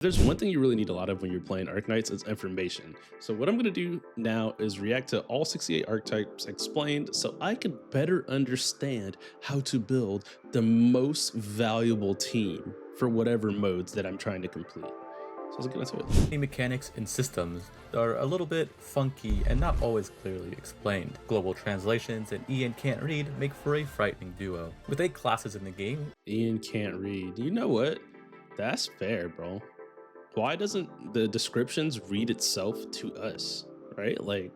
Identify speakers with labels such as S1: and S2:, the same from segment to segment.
S1: There's one thing you really need a lot of when you're playing Arknights is information. So what I'm going to do now is react to all 68 archetypes explained so I can better understand how to build the most valuable team for whatever modes that I'm trying to complete. So let's get into it.
S2: The mechanics and systems are a little bit funky and not always clearly explained. Global translations and Ian can't read make for a frightening duo. With 8 classes in the game,
S1: Ian can't read. You know what? That's fair, bro. Why doesn't the descriptions read itself to us, right? Like,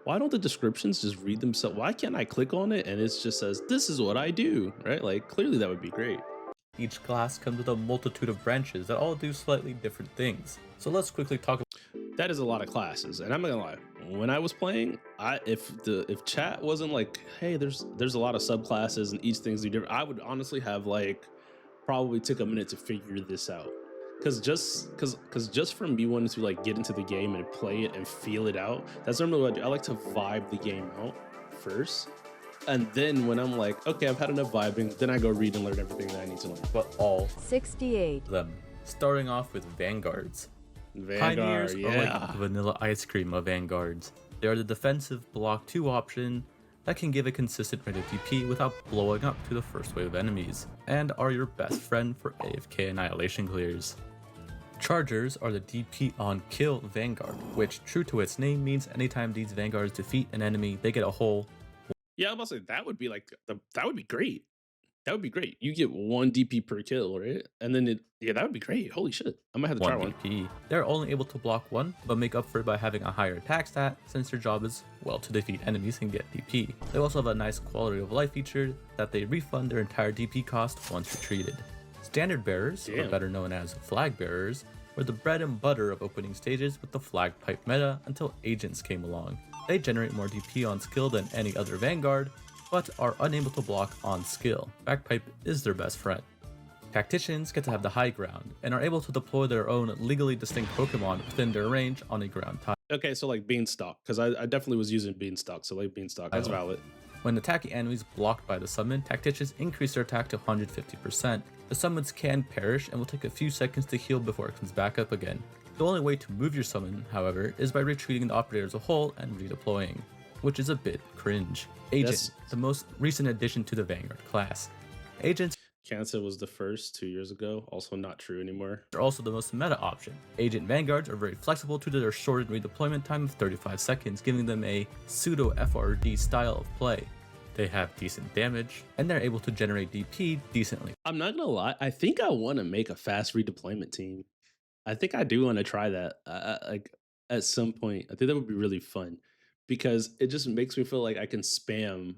S1: why don't the descriptions just read themselves? Why can't I click on it and it just says, this is what I do, right? Like, clearly that would be great.
S2: each class comes with a multitude of branches that all do slightly different things. So let's quickly talk about.
S1: That is a lot of classes, and I'm not gonna lie. When I was playing, if chat wasn't like, hey, there's a lot of subclasses and each thing's different, I would honestly have like probably took a minute to figure this out. Cause just from me wanting to like get into the game and play it and feel it out, that's normally what I do. I like to vibe the game out first. And then when I'm like, okay, I've had enough vibing, then I go read and learn everything that I need to learn.
S2: But all
S3: 68
S2: of them, starting off with Vanguards.
S1: Vanguard,
S2: Pioneers are like the vanilla ice cream of Vanguards. They are the defensive block 2 option that can give a consistent rate of DP without blowing up to the first wave of enemies, and are your best friend for AFK annihilation clears. Chargers are the DP on kill Vanguard, which, true to its name, means anytime these Vanguards defeat an enemy, they get a whole.
S1: Yeah, I was about to say that would be like that would be great. That would be great. You get 1 DP per kill, right? And then that would be great. Holy shit. I might have to try one.
S2: DP. They're only able to block 1, but make up for it by having a higher attack stat, since their job is, well, to defeat enemies and get DP. They also have a nice quality of life feature that they refund their entire DP cost once retreated. Standard bearers, or better known as flag bearers, were the bread and butter of opening stages with the flag pipe meta until agents came along. They generate more DP on skill than any other Vanguard, but are unable to block on skill. Bagpipe is their best friend. Tacticians get to have the high ground, and are able to deploy their own legally distinct Pokemon within their range on a ground type.
S1: Okay, so like Beanstalk, because I definitely was using Beanstalk, so like Beanstalk, that's valid.
S2: When attacking enemies blocked by the summon, Tacticians increase their attack to 150%. The summons can perish and will take a few seconds to heal before it comes back up again. The only way to move your summon, however, is by retreating the operator as a whole and redeploying, which is a bit cringe. Agent, the most recent addition to the Vanguard class. Agents
S1: Cancer was the first 2 years ago, also not true anymore.
S2: are also the most meta option. Agent Vanguards are very flexible due to their shortened redeployment time of 35 seconds, giving them a pseudo FRD style of play. They have decent damage, and they're able to generate DP decently.
S1: I'm not gonna lie, I think I want to make a fast redeployment team. I think I do want to try that like at some point. I think that would be really fun because it just makes me feel like I can spam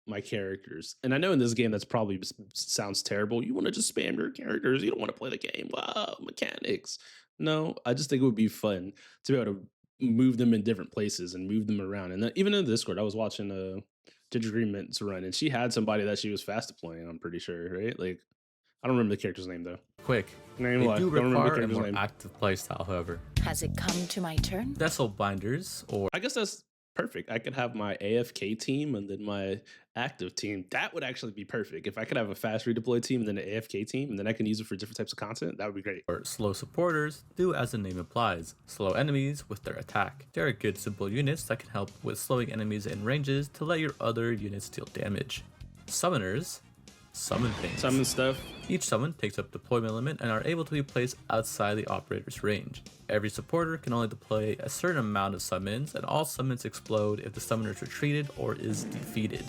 S1: my characters. And I know in this game that's probably sounds terrible. You want to just spam your characters. You don't want to play the game. Wow, mechanics. No, I just think it would be fun to be able to move them in different places and move them around. And then, even in the Discord, I was watching Ginger Green Mint's run, and she had somebody that she was fast deploying, I'm pretty sure, right? Like, I don't remember the character's name though.
S2: Quick, they do require a more active playstyle, however.
S3: Has it come to my turn?
S2: Vessel Binders, or
S1: I guess that's perfect. I could have my AFK team and then my active team. That would actually be perfect. If I could have a fast redeploy team and then an AFK team, and then I can use it for different types of content, that would be great.
S2: or slow supporters do as the name implies, slow enemies with their attack. They are good simple units that can help with slowing enemies in ranges to let your other units deal damage. Summoners summon things.
S1: Summon stuff.
S2: Each summon takes up deployment limit and are able to be placed outside the operator's range. Every supporter can only deploy a certain amount of summons, and all summons explode if the summoner is retreated or is defeated.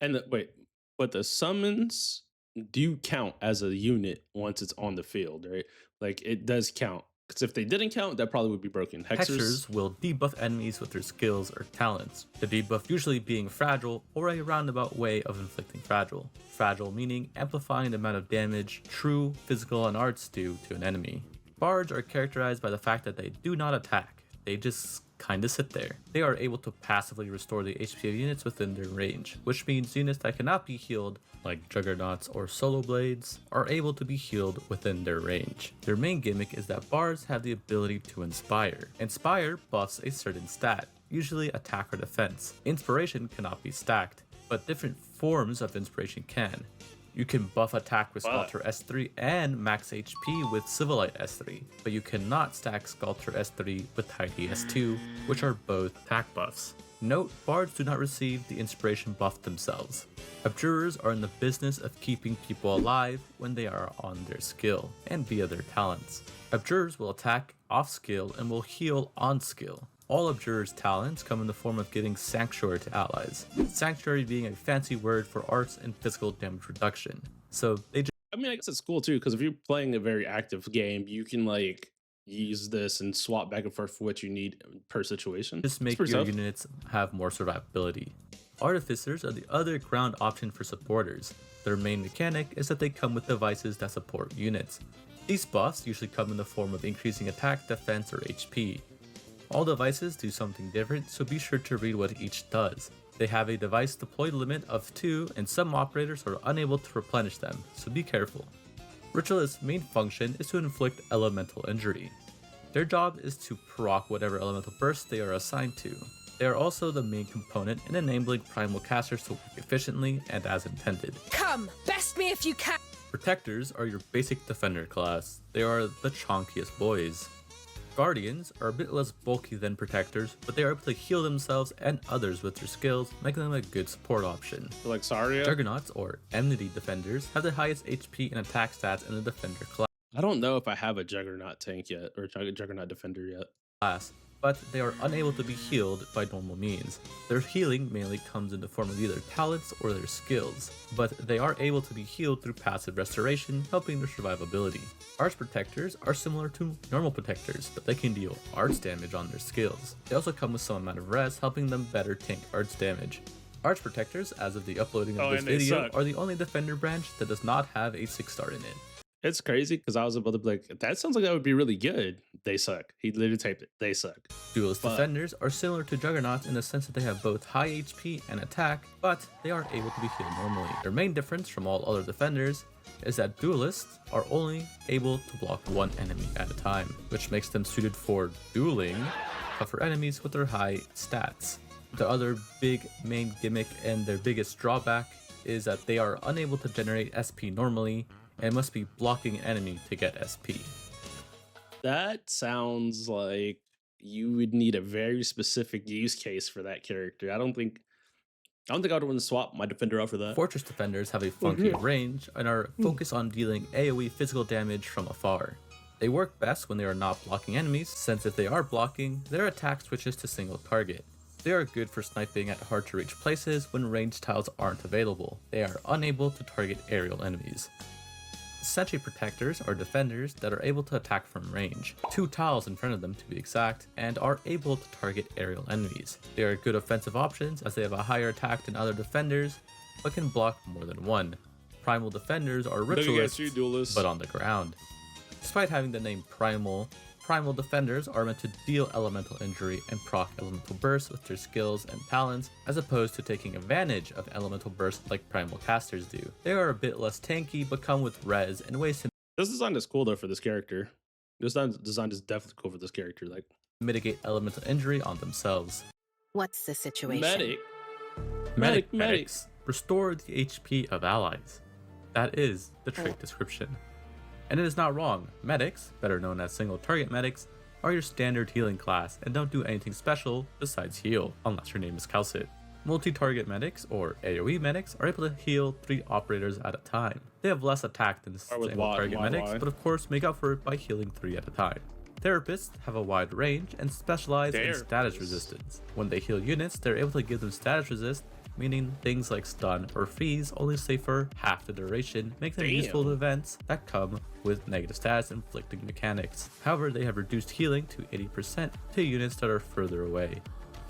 S1: And wait, but the summons do count as a unit once it's on the field, right? Like it does count. Because if they didn't count, that probably would be broken.
S2: Hexers will debuff enemies with their skills or talents, the debuff usually being fragile or a roundabout way of inflicting fragile. Fragile meaning amplifying the amount of damage true, physical, and arts do to an enemy. Bards are characterized by the fact that they do not attack, they just kinda sit there. They are able to passively restore the HP of units within their range, which means units that cannot be healed, like Juggernauts or Solo Blades, are able to be healed within their range. Their main gimmick is that bards have the ability to inspire. Inspire buffs a certain stat, usually attack or defense. Inspiration cannot be stacked, but different forms of inspiration can. You can buff attack with
S1: Fuck.
S2: Sculptor S3 and max HP with Civilite S3, but you cannot stack Sculptor S3 with Tidy S2, which are both attack buffs. Note, bards do not receive the inspiration buff themselves. Abjurers are in the business of keeping people alive when they are on their skill, and via their talents. Abjurers will attack off skill and will heal on skill. All Abjurers' talents come in the form of giving Sanctuary to allies, Sanctuary being a fancy word for arts and physical damage reduction. So they
S1: I mean, I guess it's cool too because if you're playing a very active game, you can like use this and swap back and forth for what you need per situation.
S2: just
S1: It's
S2: make
S1: pretty
S2: your
S1: tough.
S2: units have more survivability. Artificers are the other ground option for supporters. Their main mechanic is that they come with devices that support units. These buffs usually come in the form of increasing attack, defense, or HP. All devices do something different, so be sure to read what each does. They have a device deploy limit of 2, and some operators are unable to replenish them, so be careful. Ritualist's main function is to inflict elemental injury. Their job is to proc whatever elemental burst they are assigned to. They are also the main component in enabling primal casters to work efficiently and as intended.
S3: Come, best me if you can.
S2: Protectors are your basic defender class. They are the chonkiest boys. Guardians are a bit less bulky than protectors, but they are able to heal themselves and others with their skills, making them a good support option.
S1: Like Saria.
S2: Juggernauts or enmity defenders have the highest HP and attack stats in the defender
S1: I don't know if I have a Juggernaut tank yet or Juggernaut defender yet.
S2: class, but they are unable to be healed by normal means. Their healing mainly comes in the form of either talents or their skills, but they are able to be healed through passive restoration, helping their survivability. Arts protectors are similar to normal protectors, but they can deal arts damage on their skills. They also come with some amount of res, helping them better tank arts damage. Arts protectors, as of the uploading of this
S1: and they
S2: video,
S1: suck.
S2: are the only defender branch that does not have a 6-star in it.
S1: It's crazy because I was about to be like, that sounds like that would be really good. They suck. He literally typed it. They suck.
S2: Duelist
S1: But-
S2: defenders are similar to Juggernauts in the sense that they have both high HP and attack, but they are able to be healed normally. Their main difference from all other defenders is that duelists are only able to block one enemy at a time, which makes them suited for dueling tougher enemies with their high stats. The other big main gimmick and their biggest drawback is that they are unable to generate SP normally and must be blocking an enemy to get SP.
S1: That sounds like you would need a very specific use case for that character. I don't think I would want to swap my defender out for that.
S2: Fortress defenders have a funky range and are focused on dealing AoE physical damage from afar. They work best when they are not blocking enemies, since if they are blocking, their attack switches to single target. They are good for sniping at hard to reach places when ranged tiles aren't available. They are unable to target aerial enemies. Sentry protectors are defenders that are able to attack from range, 2 tiles in front of them to be exact, and are able to target aerial enemies. They are good offensive options as they have a higher attack than other defenders, but can block more than one. Primal defenders are ritualists,
S1: duelist.
S2: but on the ground. Despite having the name Primal, Primal defenders are meant to deal elemental injury and proc elemental bursts with their skills and talents, as opposed to taking advantage of elemental bursts like primal casters do. They are a bit less tanky, but come with res and ways to
S1: This design is cool though for this character. This design is definitely cool for this character. Like
S2: mitigate elemental injury on themselves.
S3: What's the situation?
S1: medic.
S2: Medics restore the HP of allies. That is the trait description. And it is not wrong. Medics, better known as single target medics, are your standard healing class and don't do anything special besides heal, unless your name is Calcit. Multi-target medics, or AoE medics, are able to heal 3 operators at a time. They have less attack than
S1: with
S2: single
S1: why-
S2: target
S1: why-
S2: medics,
S1: why?
S2: but of course make up for it by healing 3 at a time. Therapists have a wide range and specialize in status
S1: Therapists.
S2: resistance. When they heal units, they're able to give them status resist, meaning things like stun or freeze only stay for half the duration, make them useful to events that come with negative stats inflicting mechanics. However, they have reduced healing to 80% to units that are further away.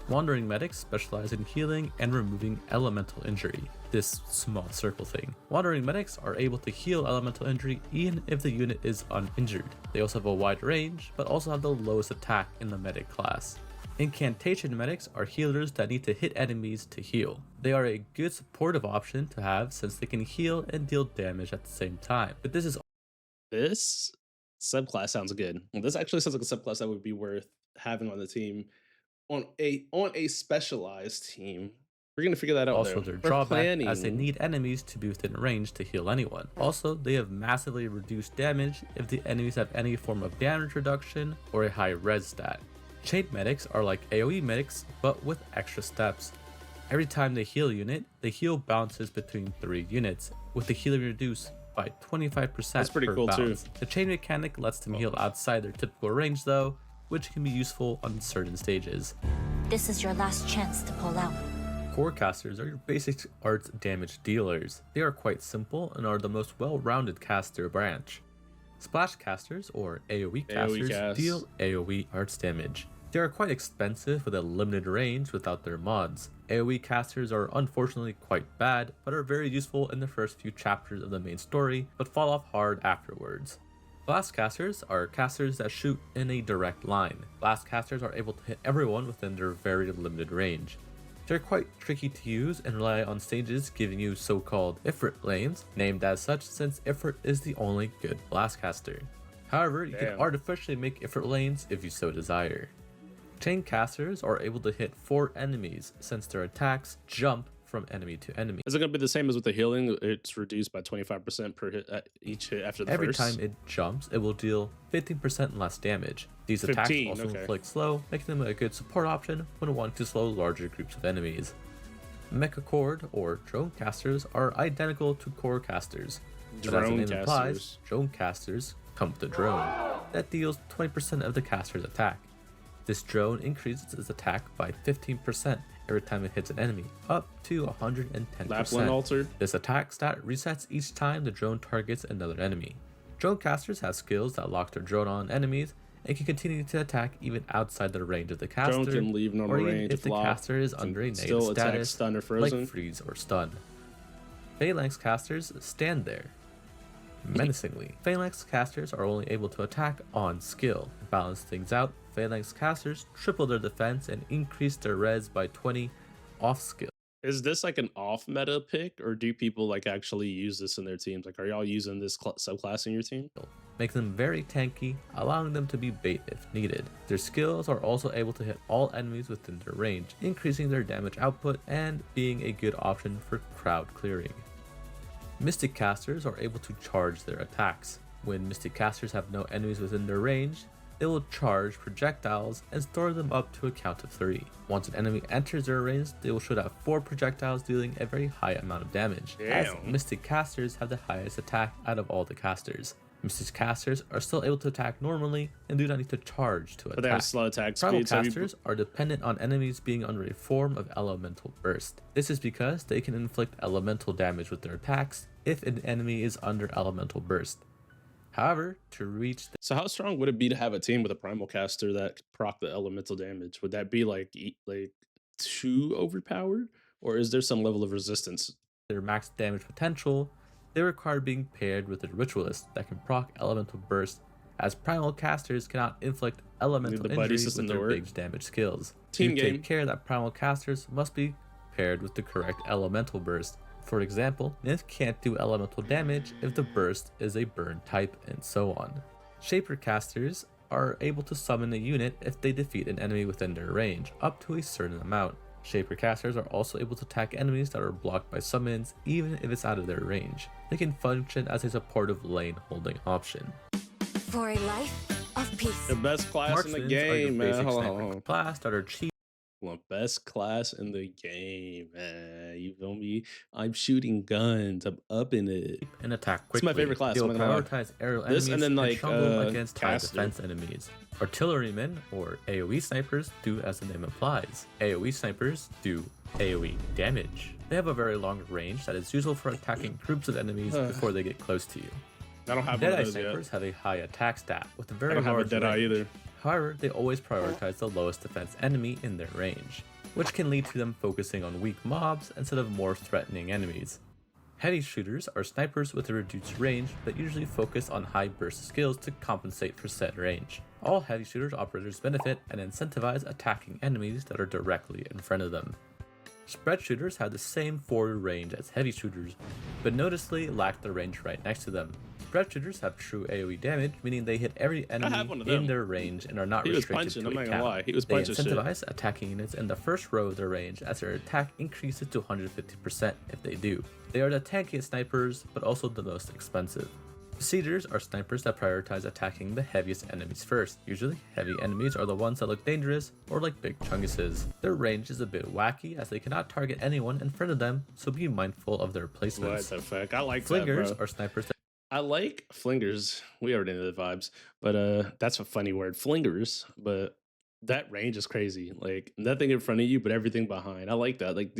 S2: Wandering medics specialize in healing and removing elemental injury, this small circle thing. Wandering medics are able to heal elemental injury even if the unit is uninjured. They also have a wide range, but also have the lowest attack in the medic class. Incantation medics are healers that need to hit enemies to heal. They are a good supportive option to have since they can heal and deal damage at the same time. But this is
S1: This subclass sounds good. This actually sounds like a subclass that would be worth having on the team, on a specialized team We're gonna figure that out.
S2: Also,
S1: though.
S2: their
S1: We're
S2: drawback as they
S1: planning.
S2: need enemies to be within range to heal anyone. Also, they have massively reduced damage if the enemies have any form of damage reduction or a high res stat. Chain medics are like AoE medics, but with extra steps. Every time they heal a unit, the heal bounces between 3 units, with the healing reduced by 25%
S1: That's pretty
S2: per
S1: cool, too.
S2: bounce. The chain mechanic lets them heal outside their typical range though, which can be useful on certain stages.
S4: This is your last chance to pull out.
S2: Core casters are your basic arts damage dealers. They are quite simple and are the most well-rounded caster branch. Splash casters, or AoE casters,
S1: cast.
S2: deal AoE arts damage. They are quite expensive with a limited range without their mods. AoE casters are unfortunately quite bad, but are very useful in the first few chapters of the main story, but fall off hard afterwards. Blast casters are casters that shoot in a direct line. Blast casters are able to hit everyone within their very limited range. They're quite tricky to use and rely on stages giving you so-called Ifrit lanes, named as such since Ifrit is the only good blast caster. However, you can artificially make Ifrit lanes if you so desire. Chain casters are able to hit 4 enemies since their attacks jump from enemy to enemy.
S1: Is it gonna be the same as with the healing? It's reduced by 25% per hit each hit after the
S2: Every
S1: first.
S2: time it jumps, it will deal 15% less damage. These attacks
S1: 15,
S2: also
S1: okay.
S2: inflict slow, making them a good support option when wanting to slow larger groups of enemies. Mecha Cord or drone casters are identical to core casters, but as the name implies, drone casters come with a drone that deals 20% of the caster's attack. This drone increases its attack by 15% every time it hits an enemy, up to 110%.
S1: Lapland Altar.
S2: This attack stat resets each time the drone targets another enemy. Drone casters have skills that lock their drone on enemies and can continue to attack even outside the range of the caster,
S1: Drone can leave normal
S2: or even
S1: range
S2: if the
S1: locked,
S2: caster is
S1: can
S2: under a negative
S1: still attack,
S2: status,
S1: stun, or frozen.
S2: like freeze or stun. Phalanx casters stand there menacingly. Phalanx casters are only able to attack on skill. To balance things out, Phalanx casters triple their defense and increase their res by 20 off skill.
S1: Is this like an off meta pick, or do people like actually use this in their teams? Like, are y'all using this subclass in your team?
S2: Make them very tanky, allowing them to be bait if needed. Their skills are also able to hit all enemies within their range, increasing their damage output and being a good option for crowd clearing. Mystic casters are able to charge their attacks. When Mystic casters have no enemies within their range, they will charge projectiles and store them up to a count of 3. Once an enemy enters their range, they will shoot out 4 projectiles, dealing a very high amount of damage, as Mystic casters have the highest attack out of all the casters. Mystic casters are still able to attack normally and do not need to charge to attack.
S1: But they have slow attack
S2: Primal
S1: speed.
S2: casters are dependent on enemies being under a form of elemental burst. This is because they can inflict elemental damage with their attacks if an enemy is under elemental burst. However, to reach
S1: So how strong would it be to have a team with a primal caster that could proc the elemental damage? Would that be like too overpowered, or is there some level of resistance?
S2: their max damage potential, they require being paired with a ritualist that can proc elemental burst, as primal casters cannot inflict elemental
S1: the buddy
S2: injuries
S1: system
S2: with
S1: to
S2: their
S1: work.
S2: big damage skills.
S1: Team
S2: You
S1: game.
S2: take care that primal casters must be paired with the correct elemental burst. For example, Nymph can't do elemental damage if the burst is a burn type, and so on. Shaper casters are able to summon a unit if they defeat an enemy within their range, up to a certain amount. Shaper casters are also able to attack enemies that are blocked by summons, even if it's out of their range. They can function as a supportive lane holding option.
S4: For a life of peace.
S1: The best class in the
S2: Marksmans are your
S1: game, man.
S2: basic
S1: Hold on,
S2: sniper
S1: hold on.
S2: class that are cheap
S1: Well, best class in the game, man. You feel me? I'm shooting guns. I'm up in it.
S2: and attack
S1: It's
S2: quickly.
S1: my favorite class,
S2: They will
S1: I'm not gonna lie.
S2: prioritize aerial
S1: This
S2: enemies
S1: and then, like,
S2: trouble against high
S1: caster.
S2: defense enemies. Artillerymen, or AoE snipers, do as the name implies. AoE snipers do AoE damage. They have a very long range that is useful for attacking groups of enemies before they get close to you.
S1: I don't have one of
S2: Deadeye
S1: those
S2: snipers
S1: yet.
S2: have a high attack stat with a very
S1: I don't have a
S2: large
S1: Deadeye
S2: range.
S1: either.
S2: However, they always prioritize the lowest defense enemy in their range, which can lead to them focusing on weak mobs instead of more threatening enemies. Heavy shooters are snipers with a reduced range that usually focus on high burst skills to compensate for said range. All heavy shooters operators benefit and incentivize attacking enemies that are directly in front of them. Spread shooters have the same forward range as heavy shooters, but noticeably lack the range right next to them. Bread shooters have true AoE damage, meaning they hit every
S1: have
S2: enemy
S1: one of
S2: in
S1: them.
S2: their range and are not
S1: He was
S2: restricted
S1: punching,
S2: to
S1: I'm
S2: a
S1: not gonna
S2: count.
S1: lie. He was
S2: They
S1: punching shit.
S2: incentivize attacking units in the first row of their range as their attack increases to 150% if they do. They are the tankiest snipers, but also the most expensive. Besiegers are snipers that prioritize attacking the heaviest enemies first. Usually, heavy enemies are the ones that look dangerous or like big chunguses. Their range is a bit wacky as they cannot target anyone in front of them, so be mindful of their placements.
S1: What the fuck? I like
S2: Flingers
S1: that, bro.
S2: are snipers that
S1: I like flingers. We already know the vibes, but that's a funny word, flingers. But that range is crazy. Like nothing in front of you, but everything behind. I like that. Like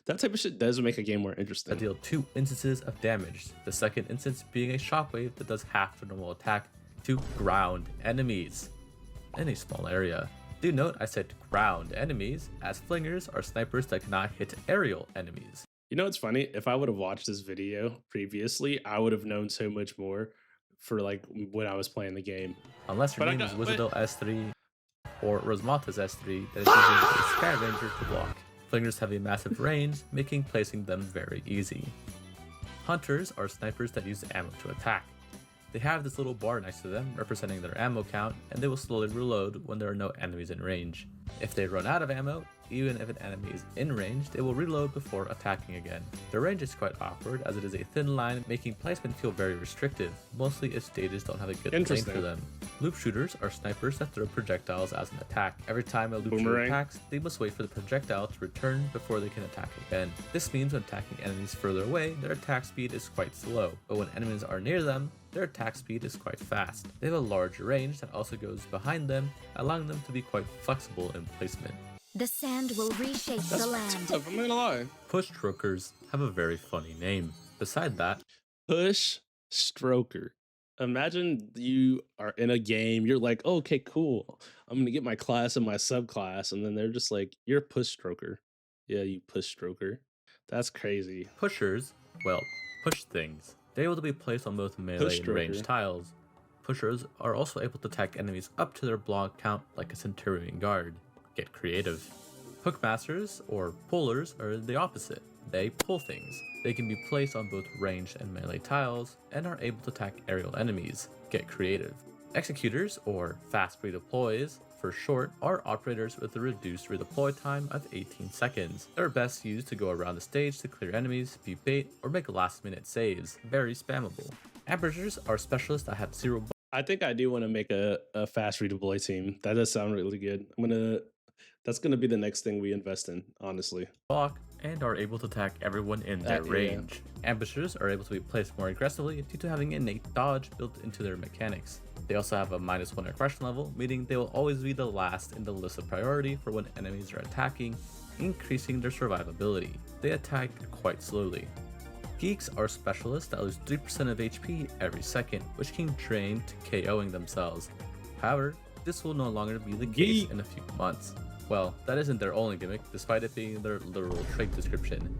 S1: that type of shit does make a game more interesting.
S2: deal 2 instances of damage, the second instance being a shockwave that does half the normal attack to ground enemies in a small area. Do note I said ground enemies, as flingers are snipers that cannot hit aerial enemies.
S1: You know what's funny? If I would have watched this video previously, I would have known so much more for like when I was playing the game.
S2: Unless your
S1: But I
S2: name is
S1: got-
S2: Wizardel S3 or Rosmata's S3, that is using a Skyranger to block. Flingers have a massive range, making placing them very easy. Hunters are snipers that use ammo to attack. They have this little bar next to them representing their ammo count, and they will slowly reload when there are no enemies in range. If they run out of ammo, even if an enemy is in range, they will reload before attacking again. Their range is quite awkward as it is a thin line, making placement feel very restrictive, mostly if stages don't have a good lane
S1: Interesting.
S2: for them. Loop shooters are snipers that throw projectiles as an attack. Every time a loop shooter
S1: Boomerang.
S2: attacks, they must wait for the projectile to return before they can attack again. This means when attacking enemies further away, their attack speed is quite slow, but when enemies are near them, their attack speed is quite fast. They have a large range that also goes behind them, allowing them to be quite flexible in placement.
S4: The sand will reshape
S1: That's
S4: the land.
S1: tough, I'm not gonna lie.
S2: Push strokers have a very funny name. Beside that,
S1: Push stroker. Imagine you are in a game, you're like, oh, okay, cool. I'm gonna get my class and my subclass, and then they're just like, you're a push stroker. Yeah, you push stroker. That's crazy.
S2: pushers, well, push things. They're able to be placed on both melee and
S1: stroker.
S2: ranged tiles. Pushers are also able to attack enemies up to their block count like a Centurion Guard. Get creative. Hookmasters, or pullers, are the opposite. They pull things. They can be placed on both ranged and melee tiles, and are able to attack aerial enemies. Get creative. Executors, or fast redeploys, for short, are operators with a reduced redeploy time of 18 seconds. They're best used to go around the stage to clear enemies, beat bait, or make last minute saves. Very spammable. Ambushers are specialists that have zero
S1: I think I do want to make a fast redeploy team. That does sound really good. That's gonna be the next thing we invest in, honestly.
S2: block, and are able to attack everyone in their
S1: Yeah.
S2: range. Ambushers are able to be placed more aggressively due to having innate dodge built into their mechanics. They also have a -1 aggression level, meaning they will always be the last in the list of priority for when enemies are attacking, increasing their survivability. They attack quite slowly. Geeks are specialists that lose 3% of HP every second, which can drain to KOing themselves. However, this will no longer be the case
S1: Geek.
S2: in a few months. Well, that isn't their only gimmick, despite it being their literal trait description.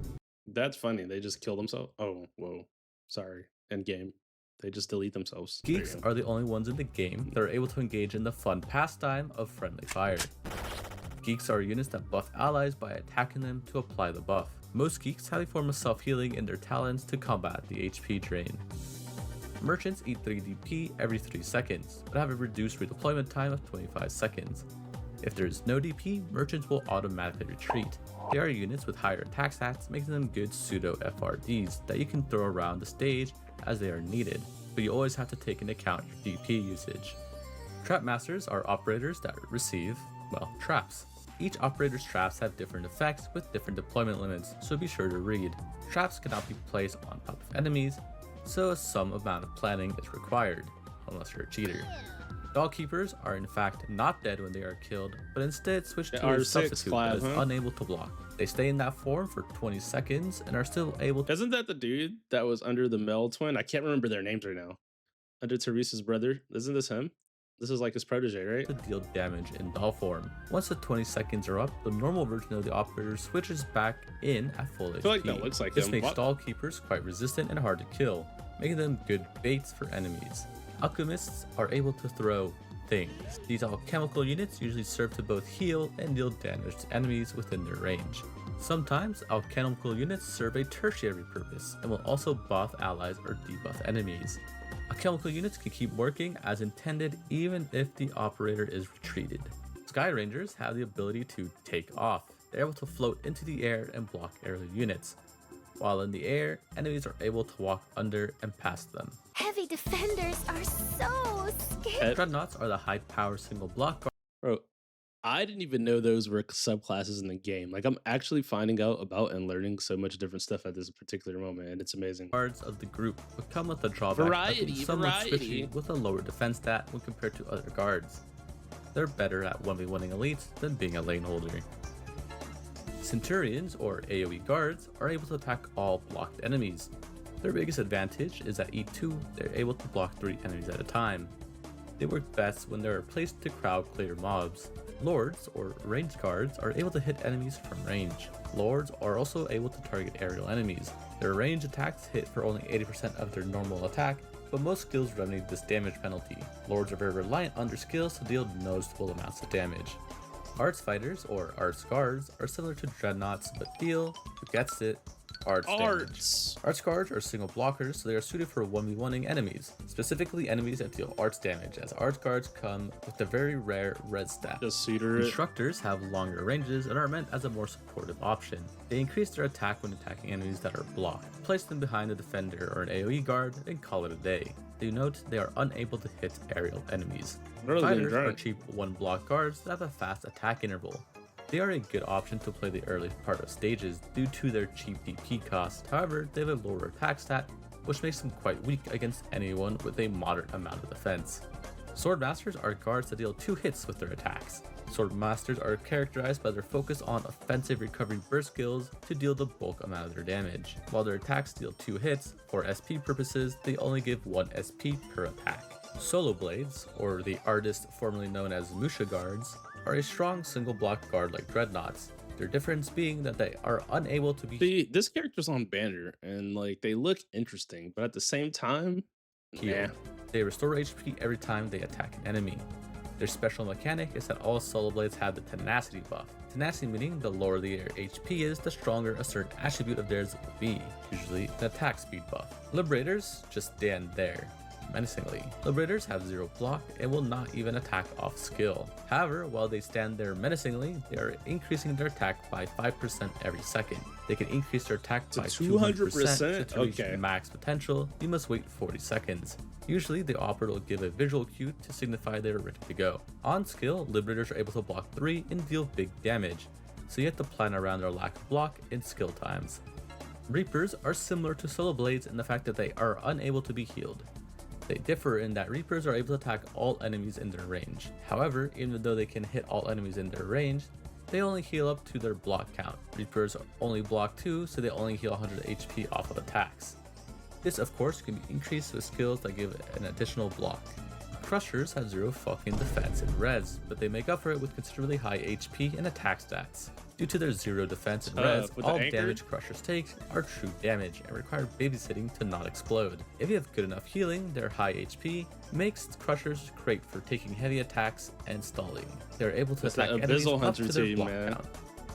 S1: That's funny. They just kill themselves. Oh, whoa. Sorry. End game. They just delete themselves. There you
S2: Geeks
S1: go.
S2: are the only ones in the game that are able to engage in the fun pastime of friendly fire. Geeks are units that buff allies by attacking them to apply the buff. Most geeks have a form of self-healing in their talents to combat the HP drain. Merchants eat 3 DP every 3 seconds, but have a reduced redeployment time of 25 seconds. If there is no DP, merchants will automatically retreat. They are units with higher attack stats, making them good pseudo FRDs that you can throw around the stage as they are needed, but you always have to take into account your DP usage. Trap Masters are operators that receive, well, traps. Each operator's traps have different effects with different deployment limits, so be sure to read. Traps cannot be placed on top of enemies, so some amount of planning is required, unless you're a cheater. Dog keepers are in fact not dead when they are killed, but instead switch to a
S1: R6
S2: substitute that is
S1: class, huh?
S2: unable to block. They stay in that form for 20 seconds and are still able to
S1: Isn't that the dude that was under the Mel twin? I can't remember their names right now. Under Teresa's brother. Isn't this him? This is like his protege, right?
S2: deal damage in doll form. Once the 20 seconds are up, the normal version of the operator switches back in at full HP.
S1: feel like that looks like
S2: this
S1: him.
S2: makes
S1: What?
S2: doll keepers quite resistant and hard to kill, making them good baits for enemies. Alchemists are able to throw things. These alchemical units usually serve to both heal and deal damage to enemies within their range. Sometimes alchemical units serve a tertiary purpose and will also buff allies or debuff enemies. Alchemical units can keep working as intended even if the operator is retreated. Sky Rangers have the ability to take off. They're able to float into the air and block aerial units. While in the air, enemies are able to walk under and past them.
S4: Heavy defenders are so scary.
S2: Dreadnoughts are the high power single block
S1: Bro, I didn't even know those were subclasses in the game. Like, I'm actually finding out about and learning so much different stuff at this particular moment, and it's amazing.
S2: guards of the group, but come with the drawback of being somewhat squishy with a lower defense stat when compared to other guards. They're better at 1v1ing elites than being a lane holder. Centurions, or AoE guards, are able to attack all blocked enemies. Their biggest advantage is that E2, they're able to block 3 enemies at a time. They work best when they are placed to crowd clear mobs. Lords, or ranged guards, are able to hit enemies from range. Lords are also able to target aerial enemies. Their range attacks hit for only 80% of their normal attack, but most skills remedy this damage penalty. Lords are very reliant on their skills to deal noticeable amounts of damage. Arts fighters, or arts guards, are similar to dreadnoughts but deal, who gets it, arts damage. Arts guards are single blockers, so they are suited for 1v1ing enemies, specifically enemies that deal arts damage, as arts guards come with the very rare red stat. Instructors have longer ranges and are meant as a more supportive option. They increase their attack when attacking enemies that are blocked. Place them behind a defender or an AoE guard and call it a day. Do note they are unable to hit aerial enemies. Fighters are cheap one-block guards that have a fast attack interval. They are a good option to play the early part of stages due to their cheap DP cost. However, they have a lower attack stat, which makes them quite weak against anyone with a moderate amount of defense. Swordmasters are guards that deal 2 hits with their attacks. Swordmasters are characterized by their focus on offensive recovery burst skills to deal the bulk amount of their damage. While their attacks deal 2 hits, for SP purposes, they only give 1 SP per attack. Solo Blades, or the artist formerly known as Musha guards, are a strong single block guard like dreadnoughts. Their difference being that they are unable to be.
S1: See, this character's on banner, and like they look interesting, but at the same time,
S2: healed. They restore HP every time they attack an enemy. Their special mechanic is that all Solo Blades have the tenacity buff. Tenacity meaning the lower their HP is, the stronger a certain attribute of theirs will be, usually an attack speed buff. Liberators just stand there, menacingly. Liberators have 0 block and will not even attack off skill. However, while they stand there menacingly, they are increasing their attack by 5% every second. They can increase their attack by 200%. To reach max potential, you must wait 40 seconds. Usually, the operator will give a visual cue to signify they are ready to go. On skill, Liberators are able to block 3 and deal big damage, so you have to plan around their lack of block and skill times. Reapers are similar to Solo Blades in the fact that they are unable to be healed. They differ in that Reapers are able to attack all enemies in their range. However, even though they can hit all enemies in their range, they only heal up to their block count. Reapers only block 2, so they only heal 100 HP off of attacks. This of course can be increased with skills that give an additional block. Crushers have 0 fucking defense and res, but they make up for it with considerably high HP and attack stats. Due to their 0 defense and res, all damage Crushers take are true damage and require babysitting to not explode. If you have good enough healing, their high HP makes Crushers great for taking heavy attacks and stalling. They are able to attack enemies up to their block count.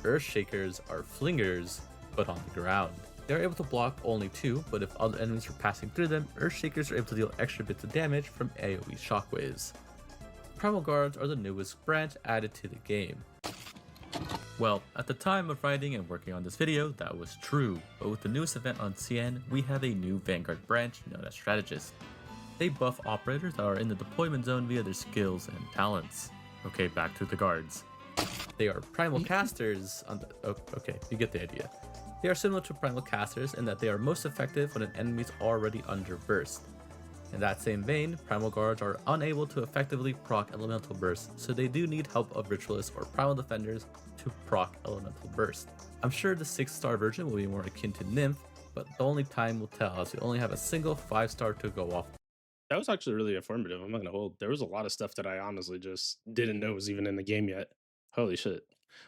S2: Earthshakers are flingers, but on the ground. They are able to block only 2, but if other enemies are passing through them, Earthshakers are able to deal extra bits of damage from AoE shockwaves. Primal Guards are the newest branch added to the game. Well, at the time of writing and working on this video, that was true, but with the newest event on CN, we have a new Vanguard branch known as Strategist. They buff operators that are in the deployment zone via their skills and talents. Okay, back to the guards. They are Primal Casters on the... okay, you get the idea. They are similar to Primal Casters in that they are most effective when an enemy is already under burst. In that same vein, Primal Guards are unable to effectively proc Elemental Burst, so they do need help of Ritualists or Primal Defenders to proc Elemental Burst. I'm sure the 6-star version will be more akin to Nymph, but the only time will tell as we only have a single 5-star to go off.
S1: That was actually really informative. I'm not gonna hold. There was a lot of stuff that I honestly just didn't know was even in the game yet. Holy shit.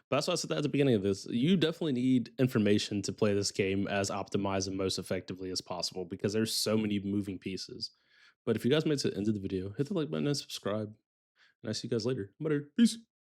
S1: But that's why I said that at the beginning of this. You definitely need information to play this game as optimized and most effectively as possible because there's so many moving pieces. But if you guys made it to the end of the video, hit the like button and subscribe. And I see you guys later. Peace.